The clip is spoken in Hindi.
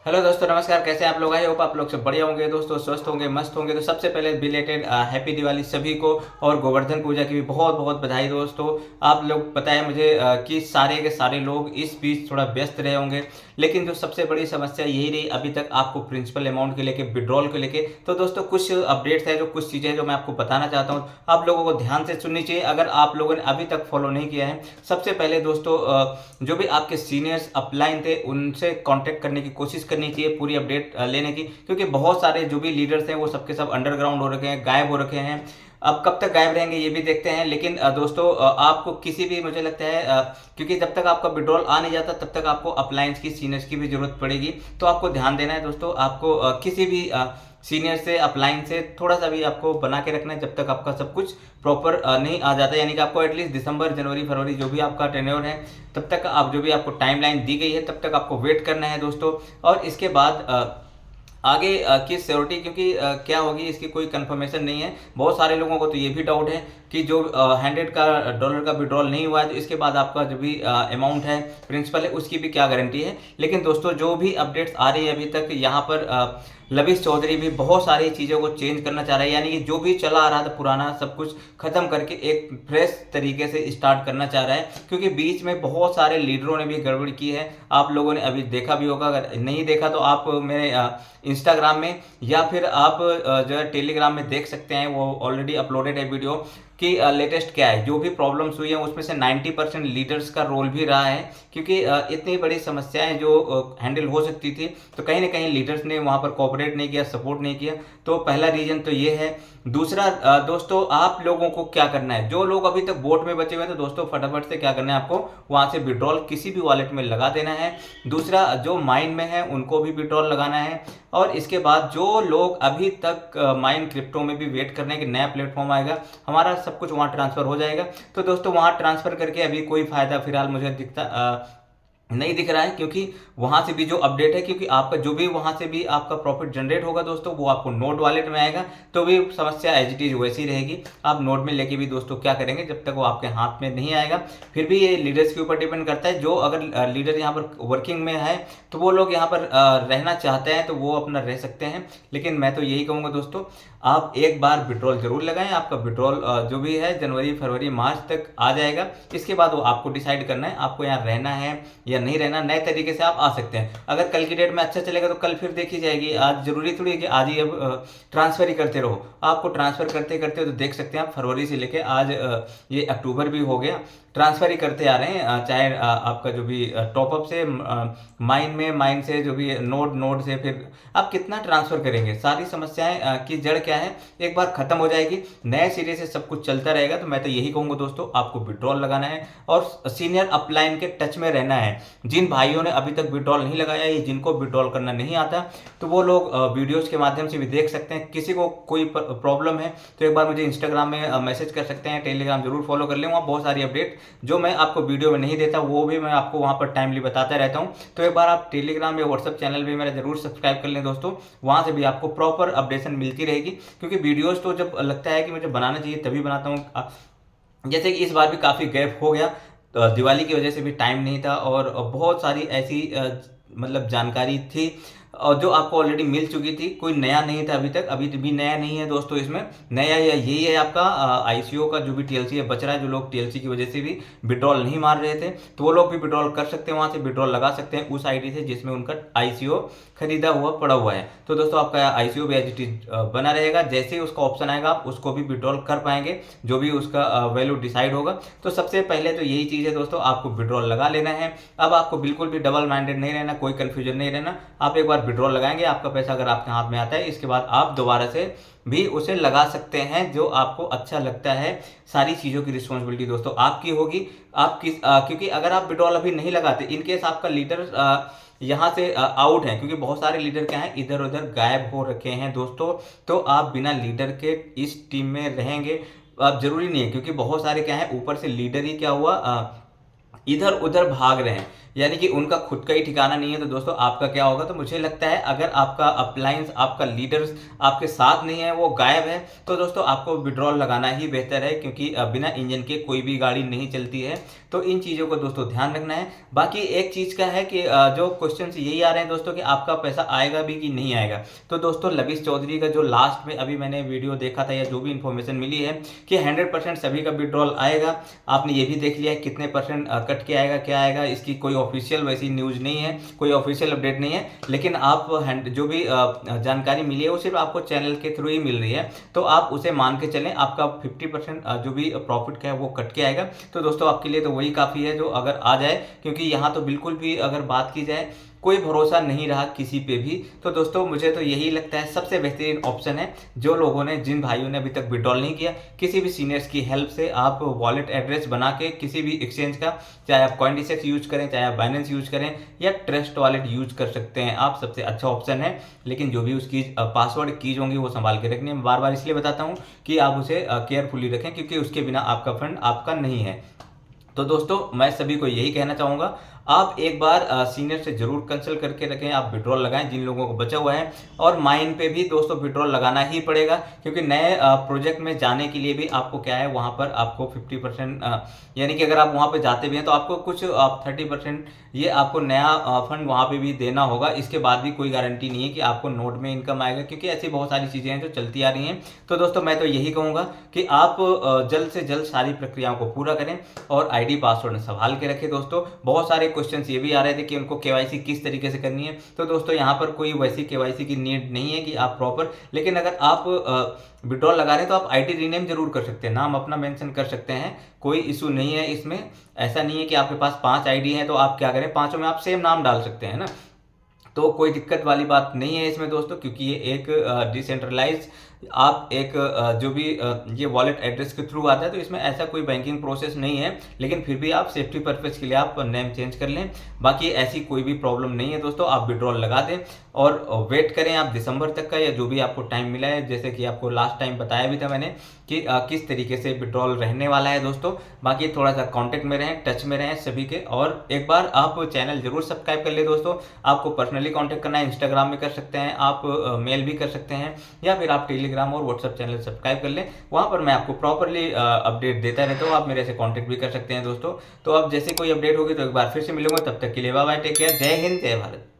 हेलो दोस्तों, नमस्कार। कैसे हैं आप लोग? आई होप आप लोग सब बढ़िया होंगे दोस्तों, स्वस्थ होंगे, मस्त होंगे। तो सबसे पहले बिलेटेड हैप्पी दिवाली सभी को, और गोवर्धन पूजा की भी बहुत बहुत बधाई दोस्तों। आप लोग पता है मुझे कि सारे के सारे लोग इस बीच थोड़ा व्यस्त रहे होंगे, लेकिन जो सबसे बड़ी समस्या यही रही अभी तक आपको प्रिंसिपल अमाउंट के लेके, विड्रॉल को लेके। तो दोस्तों कुछ अपडेट्स है, जो कुछ चीज़ें हैं जो मैं आपको बताना चाहता हूँ, आप लोगों को ध्यान से सुननी चाहिए अगर आप लोगों ने अभी तक फॉलो नहीं किया है। सबसे पहले दोस्तों जो भी आपके सीनियर्स अपलाइन थे उनसे कांटेक्ट करने की कोशिश करनी चाहिए पूरी अपडेट लेने की, क्योंकि बहुत सारे जो भी लीडर्स हैं वो सबके सब अंडरग्राउंड हो रखे हैं, गायब हो रखे हैं। अब कब तक गायब रहेंगे ये भी देखते हैं, लेकिन दोस्तों आपको किसी भी, मुझे लगता है क्योंकि जब तक आपका विड्रॉल आ नहीं जाता तब तक आपको अपलायंस की, सीनियर्स की भी जरूरत पड़ेगी। तो आपको ध्यान देना है दोस्तों, आपको किसी भी सीनियर से, अपलाइन से थोड़ा सा भी आपको बना के रखना है जब तक आपका सब कुछ प्रॉपर नहीं आ जाता। यानी कि आपको एटलीस्ट दिसंबर, जनवरी, फरवरी जो भी आपका टेन्योर है तब तक आप, जो भी आपको टाइमलाइन दी गई है तब तक आपको वेट करना है दोस्तों। और इसके बाद आगे की सिक्योरिटी, क्योंकि क्या होगी इसकी कोई कंफर्मेशन नहीं है। बहुत सारे लोगों को तो ये भी डाउट है कि जो 100 का विड्रॉल नहीं हुआ है तो इसके बाद आपका जो भी अमाउंट है, प्रिंसिपल है, उसकी भी क्या गारंटी है। लेकिन दोस्तों जो भी अपडेट्स आ रही है अभी तक, यहाँ पर लविश चौधरी भी बहुत सारी चीज़ों को चेंज करना चाह रहा है। यानी कि जो भी चला आ रहा था पुराना सब कुछ खत्म करके एक फ्रेश तरीके से स्टार्ट करना चाह रहा है, क्योंकि बीच में बहुत सारे लीडरों ने भी गड़बड़ की है। आप लोगों ने अभी देखा भी होगा, अगर नहीं देखा तो आप मेरे इंस्टाग्राम में या फिर आप जो है टेलीग्राम में देख सकते हैं, वो ऑलरेडी अपलोडेड है वीडियो कि लेटेस्ट क्या है। जो भी प्रॉब्लम्स हुई हैं उसमें से 90% लीडर्स का रोल भी रहा है, क्योंकि इतनी बड़ी समस्याएं जो हैंडल हो सकती थी तो कहीं ना कहीं लीडर्स ने वहां पर कोऑपरेट नहीं किया, सपोर्ट नहीं किया। तो पहला रीजन तो ये है। दूसरा दोस्तों, आप लोगों को क्या करना है, जो लोग अभी तक बोट में बचे हुए हैं तो दोस्तों फटाफट से क्या करना है, आपको वहां से विड्रॉल किसी भी वॉलेट में लगा देना है। दूसरा, जो माइन में है उनको भी विड्रॉल लगाना है। और इसके बाद जो लोग अभी तक माइन क्रिप्टो में भी वेट करने के नया प्लेटफॉर्म आएगा, हमारा सब कुछ वहां ट्रांसफर हो जाएगा। तो दोस्तों वहां ट्रांसफर करके अभी कोई फायदा फिलहाल मुझे दिखता नहीं दिख रहा है, क्योंकि वहां से भी जो अपडेट है, क्योंकि आपका जो भी वहां से भी आपका प्रॉफिट जनरेट होगा दोस्तों वो आपको नोड वॉलेट में आएगा। तो भी समस्या एज इट इज वैसी रहेगी। आप नोड में लेके भी दोस्तों क्या करेंगे जब तक वो आपके हाथ में नहीं आएगा। फिर भी ये लीडर्स के ऊपर डिपेंड करता है। जो अगर लीडर यहाँ पर वर्किंग में है तो वो लोग यहाँ पर रहना चाहते हैं तो वो अपना रह सकते हैं। लेकिन मैं तो यही कहूँगा दोस्तों, आप एक बार विड्रॉल जरूर लगाएं। आपका विड्रॉल जो भी है जनवरी, फरवरी, मार्च तक आ जाएगा। इसके बाद वो आपको डिसाइड करना है आपको यहाँ रहना है या नहीं रहना। नए तरीके से आप आ सकते हैं। अगर कल की डेट में अच्छा चलेगा तो कल फिर देखी जाएगी। आज जरूरी थोड़ी है कि आज ही अब ट्रांसफर ही करते रहो। आपको ट्रांसफर करते करते तो देख सकते हैं आप, फरवरी से लेके आज ये अक्टूबर भी हो गया, ट्रांसफर ही करते आ रहे हैं। चाहे आपका जो भी टॉपअप से माइन में, माइन से जो भी नोड, नोड से फिर आप कितना ट्रांसफर करेंगे। सारी समस्याएं की जड़ क्या है एक बार खत्म हो जाएगी, नए सिरे से सब कुछ चलता रहेगा। तो मैं तो यही कहूंगा दोस्तों, आपको विड्रॉल लगाना है और सीनियर अपलाइन के टच में रहना है। जिन भाइयों ने अभी तक विड्रॉल नहीं लगाया या जिनको विड्रॉल करना नहीं आता तो वो लोग वीडियोस के माध्यम से भी देख सकते हैं। किसी को कोई प्रॉब्लम है तो एक बार मुझे इंस्टाग्राम में मैसेज कर सकते हैं, टेलीग्राम जरूर फॉलो कर लें। वहाँ बहुत सारी अपडेट जो मैं आपको वीडियो में नहीं देता वो भी मैं आपको वहाँ पर टाइमली बताता रहता हूँ। तो एक बार आप टेलीग्राम या व्हाट्सएप चैनल भी मेरा जरूर सब्सक्राइब कर लें दोस्तों। वहाँ से भी आपको प्रॉपर अपडेशन मिलती रहेगी, क्योंकि वीडियोस तो जब लगता है कि मुझे बनाना चाहिए तभी बनाता हूँ। जैसे कि इस बार भी काफ़ी गैप हो गया, दिवाली की वजह से भी टाइम नहीं था, और बहुत सारी ऐसी मतलब जानकारी थी और जो आपको ऑलरेडी मिल चुकी थी। कोई नया नहीं था अभी तक, अभी भी नया नहीं है दोस्तों। इसमें नया या यही है आपका आईसीओ का जो भी टीएलसी है बच रहा है। जो लोग टीएलसी की वजह से भी विड्रॉल नहीं मार रहे थे तो वो लोग भी विड्रॉल कर सकते हैं, वहां से विड्रॉल लगा सकते हैं उस आईडी से जिसमें उनका आईसीओ खरीदा हुआ पड़ा हुआ है। तो दोस्तों आपका आईसीओ भी एज इट इज बना रहेगा। जैसे ही उसका ऑप्शन आएगा आप उसको भी विड्रॉल कर पाएंगे, जो भी उसका वैल्यू डिसाइड होगा। तो सबसे पहले तो यही चीज़ है दोस्तों, आपको विड्रॉल लगा लेना है। अब आपको बिल्कुल भी डबल माइंडेड नहीं रहना, कोई कंफ्यूजन नहीं रहना। आप एक बार विड्रॉल लगाएंगे, आपका पैसा अगर आपके हाथ में आता है इसके बाद आप दोबारा से भी उसे लगा सकते हैं जो आपको अच्छा लगता है। सारी चीज़ों की रिस्पॉन्सिबिलिटी दोस्तों आपकी होगी। क्योंकि अगर आप विड्रॉल अभी नहीं लगाते, इनकेस आपका लीडर यहाँ से आउट है, क्योंकि बहुत सारे लीडर क्या है इधर उधर गायब हो रखे हैं दोस्तों, तो आप बिना लीडर के इस टीम में रहेंगे। अब जरूरी नहीं है, क्योंकि बहुत सारे क्या है ऊपर से लीडर ही क्या हुआ इधर उधर भाग रहे हैं। यानी कि उनका खुद का ही ठिकाना नहीं है, तो दोस्तों आपका क्या होगा। तो मुझे लगता है अगर आपका अप्लायंस, आपका लीडर्स आपके साथ नहीं है, वो गायब है, तो दोस्तों आपको विड्रॉल लगाना ही बेहतर है, क्योंकि बिना इंजन के कोई भी गाड़ी नहीं चलती है। तो इन चीज़ों को दोस्तों ध्यान रखना है। बाकी एक चीज़ का है कि जो क्वेश्चन यही आ रहे हैं दोस्तों कि आपका पैसा आएगा भी कि नहीं आएगा। तो दोस्तों लविश चौधरी का जो लास्ट में अभी मैंने वीडियो देखा था या जो भी इन्फॉर्मेशन मिली है कि 100% सभी का विड्रॉल आएगा। आपने ये भी देख लिया है कितने परसेंट कट के आएगा, क्या आएगा, इसकी कोई ऑफिशियल वैसी न्यूज़ नहीं है, कोई ऑफिशियल अपडेट नहीं है, लेकिन आप जो भी जानकारी मिली है वो सिर्फ आपको चैनल के थ्रू ही मिल रही है। तो आप उसे मान के चलें, आपका 50% जो भी प्रॉफिट का है वो कट के आएगा। तो दोस्तों आपके लिए तो वही काफ़ी है जो अगर आ जाए, क्योंकि यहाँ तो बिल्कुल भी अगर बात की जाए कोई भरोसा नहीं रहा किसी पे भी। तो दोस्तों मुझे तो यही लगता है सबसे बेहतरीन ऑप्शन है, जो लोगों ने, जिन भाइयों ने अभी तक विड्रॉल नहीं किया, किसी भी सीनियर्स की हेल्प से आप वॉलेट एड्रेस बना के किसी भी एक्सचेंज का, चाहे आप कॉइनडिसेक्स यूज करें, चाहे आप बाइनेंस यूज करें या ट्रस्ट वॉलेट यूज कर सकते हैं आप, सबसे अच्छा ऑप्शन है। लेकिन जो भी उसकी पासवर्ड कीज होंगी वो संभाल के रखनी है। मैं बार बार इसलिए बताता हूँ कि आप उसे केयरफुली रखें, क्योंकि उसके बिना आपका फंड आपका नहीं है। तो दोस्तों मैं सभी को यही कहना चाहूँगा, आप एक बार सीनियर से जरूर कंसल्ट करके रखें, आप विड्रॉल लगाएं जिन लोगों को बचा हुआ है। और माइन पे भी दोस्तों विड्रॉल लगाना ही पड़ेगा, क्योंकि नए प्रोजेक्ट में जाने के लिए भी आपको क्या है, वहाँ पर आपको 50% यानी कि अगर आप वहाँ पे जाते भी हैं तो आपको कुछ 30% ये आपको नया फंड वहाँ पे भी देना होगा। इसके बाद भी कोई गारंटी नहीं है कि आपको नोट में इनकम आएगा, क्योंकि ऐसी बहुत सारी चीज़ें हैं जो चलती आ रही हैं। तो दोस्तों मैं तो यही कहूँगा कि आप जल्द से जल्द सारी प्रक्रियाओं को पूरा करें और आईडी पासवर्ड संभाल के रखें। दोस्तों बहुत सारे क्वेश्चंस ये भी आ रहे थे कि उनको केवाईसी किस तरीके से करनी है। तो दोस्तों यहाँ पर कोई वैसी केवाईसी की नीड नहीं है कि आप प्रॉपर, लेकिन अगर आप विड्रॉल लगा रहे हैं तो आप आईडी रीनेम जरूर कर सकते हैं, नाम अपना मेंशन कर सकते हैं, कोई इशू नहीं है इसमें। ऐसा नहीं है कि आपके पास 5 आईडी हैं तो आप क्या करें, पांचों में आप सेम नाम डाल सकते हैं ना, तो कोई दिक्कत वाली बात नहीं है इसमें दोस्तों, क्योंकि ये एक डिसेंट्रलाइज आप एक जो भी ये वॉलेट एड्रेस के थ्रू आता है, तो इसमें ऐसा कोई बैंकिंग प्रोसेस नहीं है। लेकिन फिर भी आप सेफ्टी पर्पज़ के लिए आप नेम चेंज कर लें, बाकी ऐसी कोई भी प्रॉब्लम नहीं है दोस्तों। आप विड्रॉल लगा दें और वेट करें आप दिसंबर तक का, या जो भी आपको टाइम मिला है, जैसे कि आपको लास्ट टाइम बताया भी था मैंने कि किस तरीके से विड्रॉल रहने वाला है दोस्तों। बाकी थोड़ा सा कांटेक्ट में रहें, टच में रहें सभी के, और एक बार आप चैनल जरूर सब्सक्राइब कर ले दोस्तों। आपको पर्सनली कांटेक्ट करना है, इंस्टाग्राम में कर सकते हैं आप, मेल भी कर सकते हैं, या फिर आप टेलीग्राम और व्हाट्सएप चैनल सब्सक्राइब कर लें, वहाँ पर मैं आपको प्रॉपरली अपडेट देता रहता हूँ। आप मेरे से कांटेक्ट भी कर सकते हैं दोस्तों। तो अब जैसे कोई अपडेट होगी तो एक बार फिर से मिलूंगा, तब तक के लिए बाय बाय, टेक केयर, जय हिंद, जय भारत।